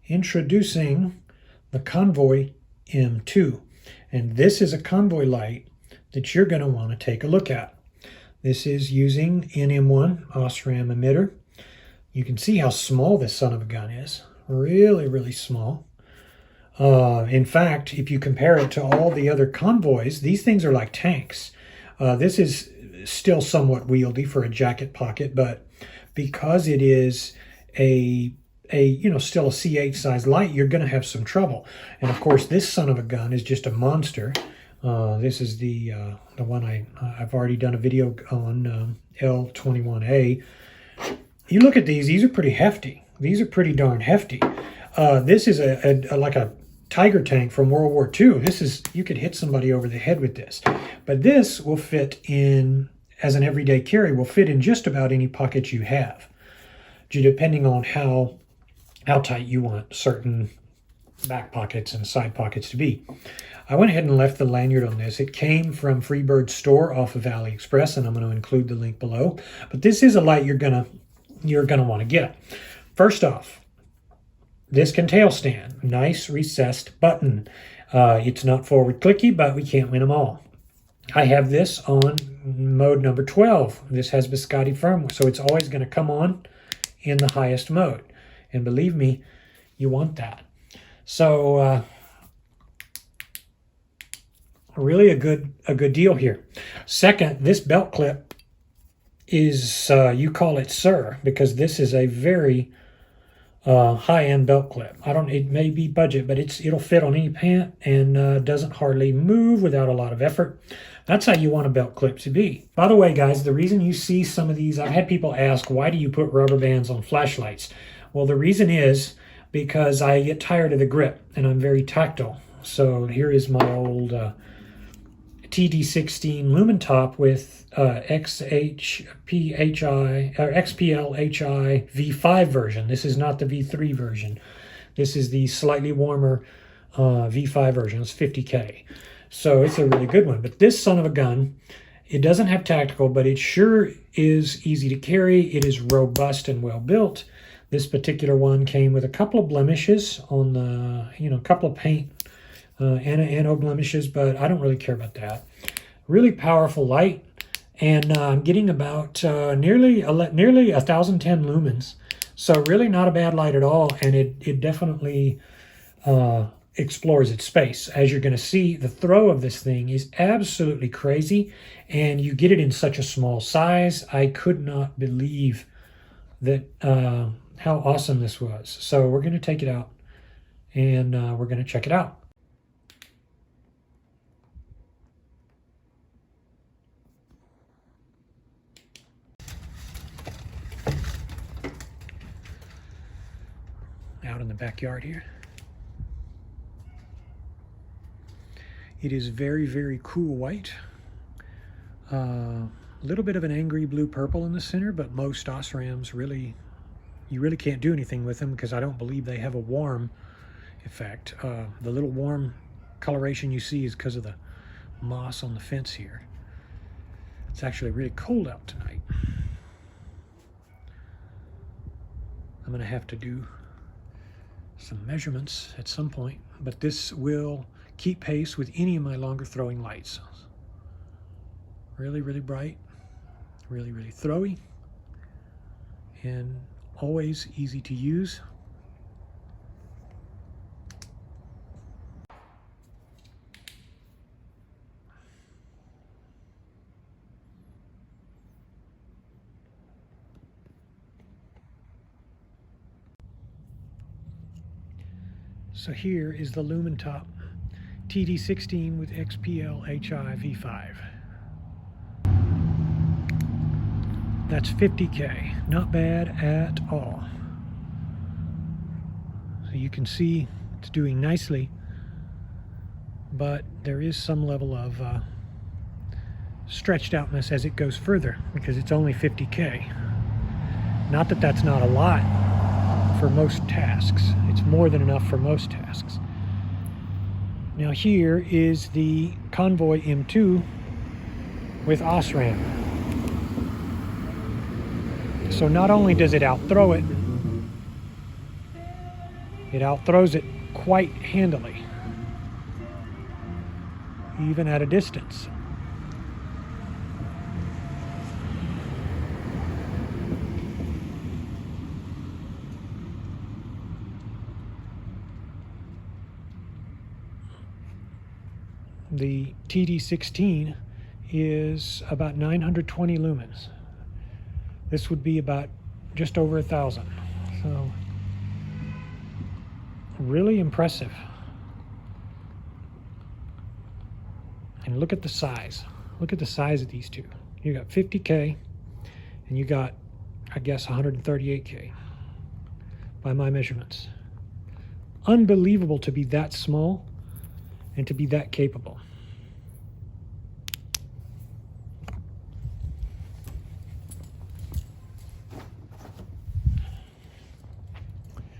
Introducing the Convoy M2. And this is a convoy light that you're going to want to take a look at. This is using NM1 Osram emitter. You can see how small this son of a gun is. Really, really small. In fact, if you compare it to all the other convoys, these things are like tanks. This is still somewhat wieldy for a jacket pocket, but because it is still a C8 size light, you're going to have some trouble. And of course, this son of a gun is just a monster. This is the one I've already done a video on, L21A. You look at these are pretty hefty. These are pretty darn hefty. This is like a Tiger tank from World War II. You could hit somebody over the head with this. But this will fit in, as an everyday carry, will fit in just about any pocket you have, depending on how tight you want certain back pockets and side pockets to be. I went ahead and left the lanyard on this. It came from Freebird's store off of AliExpress, and I'm going to include the link below. But this is a light you're gonna want to get. First off, this can tail stand. Nice recessed button. It's not forward clicky, but we can't win them all. I have this on mode number 12. This has Biscotti firmware, so it's always going to come on in the highest mode. And believe me, you want that. So really a good deal here. Second, this belt clip is, you call it Sir, because this is a very high-end belt clip. It may be budget, but it'll fit on any pant and doesn't hardly move without a lot of effort. That's how you want a belt clip to be. By the way, guys, the reason you see some of these, I've had people ask, why do you put rubber bands on flashlights? Well, the reason is because I get tired of the grip and I'm very tactile. So here is my old TD16 lumen top with XPLHI V5 version. This is not the V3 version. This is the slightly warmer V5 version. It's 50K. So it's a really good one. But this son of a gun, it doesn't have tactical, but it sure is easy to carry. It is robust and well built. This particular one came with a couple of blemishes on the, a couple of paint anode blemishes, but I don't really care about that. Really powerful light, and I'm getting about nearly 1,010 lumens. So really not a bad light at all, and it definitely explores its space. As you're going to see, the throw of this thing is absolutely crazy, and you get it in such a small size. I could not believe that how awesome this was. So we're going to take it out, and we're going to check it out. Out in the backyard here. It is very, very cool white. A little bit of an angry blue purple in the center, but most Osrams you really can't do anything with them because I don't believe they have a warm effect. The little warm coloration you see is because of the moss on the fence here. It's actually really cold out tonight. I'm going to have to do some measurements at some point, but this will keep pace with any of my longer throwing lights. Really, really bright, really, really throwy, and always easy to use. So here is the lumen top TD16 with XPLHI V5. That's 50K, not bad at all. So you can see it's doing nicely, but there is some level of stretched outness as it goes further because it's only 50K. Not that that's not a lot for most tasks. It's more than enough for most tasks. Now here is the Convoy M2 with Osram. So not only does it outthrow it, It outthrows it quite handily, even at a distance. The TD16 is about 920 lumens. This would be about just over 1,000. So really impressive. And look at the size. Look at the size of these two. You got 50K and you got, I guess, 138K by my measurements. Unbelievable to be that small and to be that capable.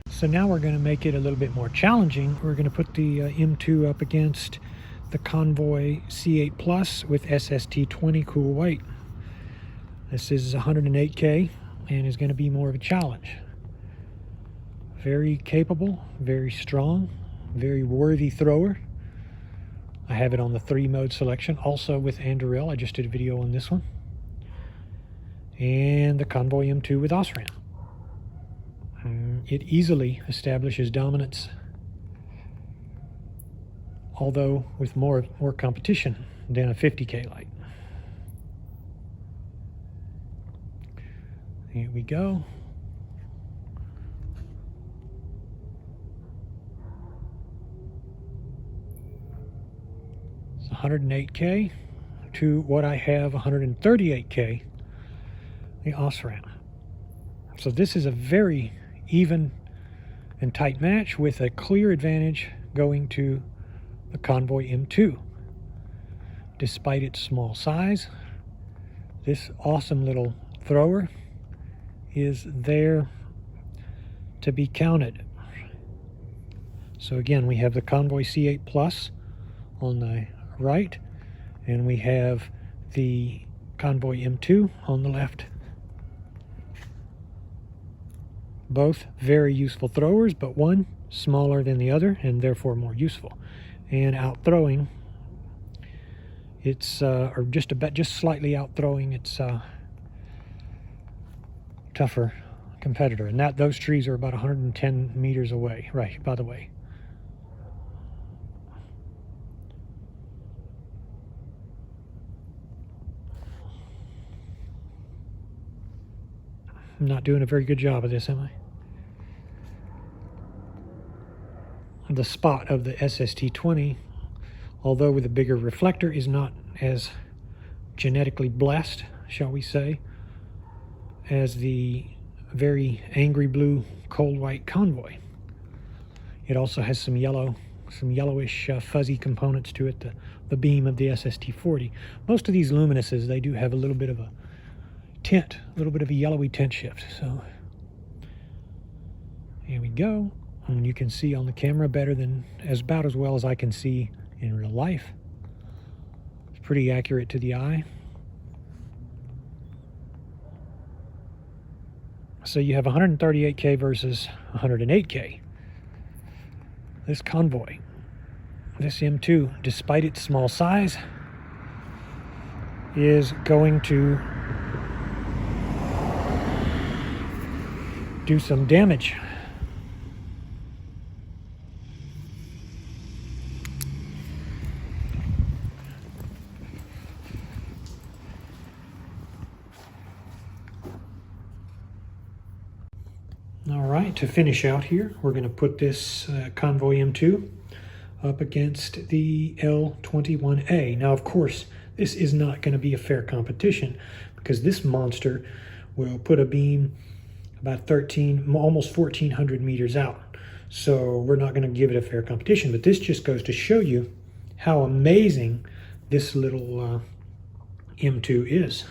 So now we're going to make it a little bit more challenging. We're going to put the M2 up against the Convoy C8 Plus with SST20 cool weight. This is 108K and is going to be more of a challenge. Very capable, very strong, very worthy thrower. I have it on the 3-mode selection, also with Anduril. I just did a video on this one. And the Convoy M2 with Osram. It easily establishes dominance, although with more competition than a 50K light. Here we go. It's 108K to what I have, 138K, the Osram. So this is a very even and tight match with a clear advantage going to the Convoy M2. Despite its small size, this awesome little thrower is there to be counted. So again, we have the Convoy C8 Plus on the right, and we have the Convoy M2 on the left. Both very useful throwers, but one smaller than the other and therefore more useful. And out throwing, it's or just slightly out throwing its tougher competitor. And those trees are about 110 meters away. Right, by the way. I'm not doing a very good job of this, am I? The spot of the SST20, although with a bigger reflector, is not as genetically blessed, shall we say, as the very angry blue cold white Convoy. It also has some yellowish fuzzy components to it, the beam of the SST40. Most of these luminuses, they do have a little bit of a tint, a little bit of a yellowy tint shift. So here we go. And you can see on the camera about as well as I can see in real life. It's pretty accurate to the eye. So you have 138K versus 108K. This Convoy, this M2, despite its small size, is going to do some damage. All right, to finish out here, we're going to put this Convoy M2 up against the L21A. Now, of course, this is not going to be a fair competition because this monster will put a beam about almost 1,400 meters out. So we're not going to give it a fair competition, but this just goes to show you how amazing this little M2 is.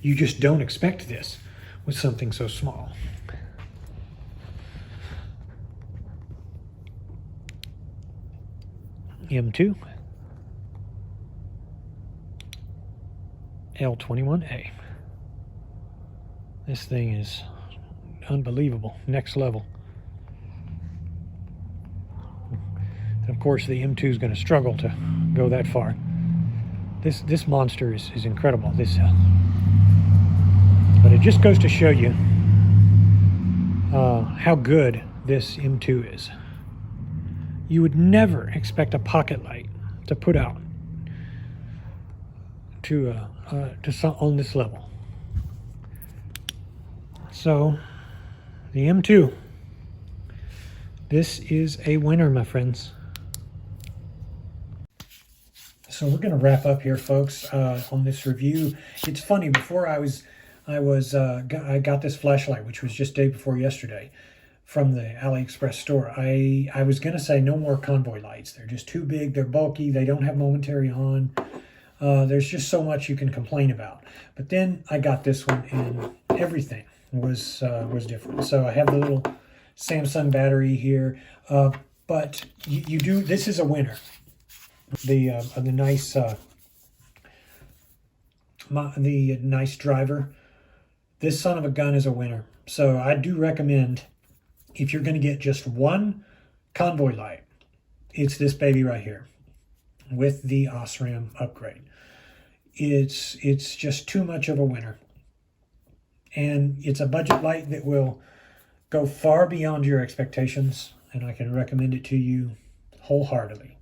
You just don't expect this with something so small. M2, L21A. This thing is unbelievable, next level. Of course, the M2 is going to struggle to go that far. This monster is incredible. But it just goes to show you how good this M2 is. You would never expect a pocket light to put out on this level. So the M2, this is a winner, my friends. So we're going to wrap up here, folks, on this review. It's funny, before I got this flashlight, which was just day before yesterday, from the AliExpress store. I was going to say no more Convoy lights. They're just too big, they're bulky, they don't have momentary on. There's just so much you can complain about. But then I got this one, and everything was different. So I have the little Samsung battery here, but this is a winner. The nice driver. This son of a gun is a winner. So I do recommend, if you're going to get just one Convoy light, it's this baby right here with the Osram upgrade. It's just too much of a winner. And it's a budget light that will go far beyond your expectations, and I can recommend it to you wholeheartedly.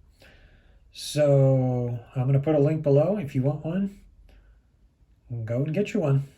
So I'm going to put a link below if you want one. Go and get you one.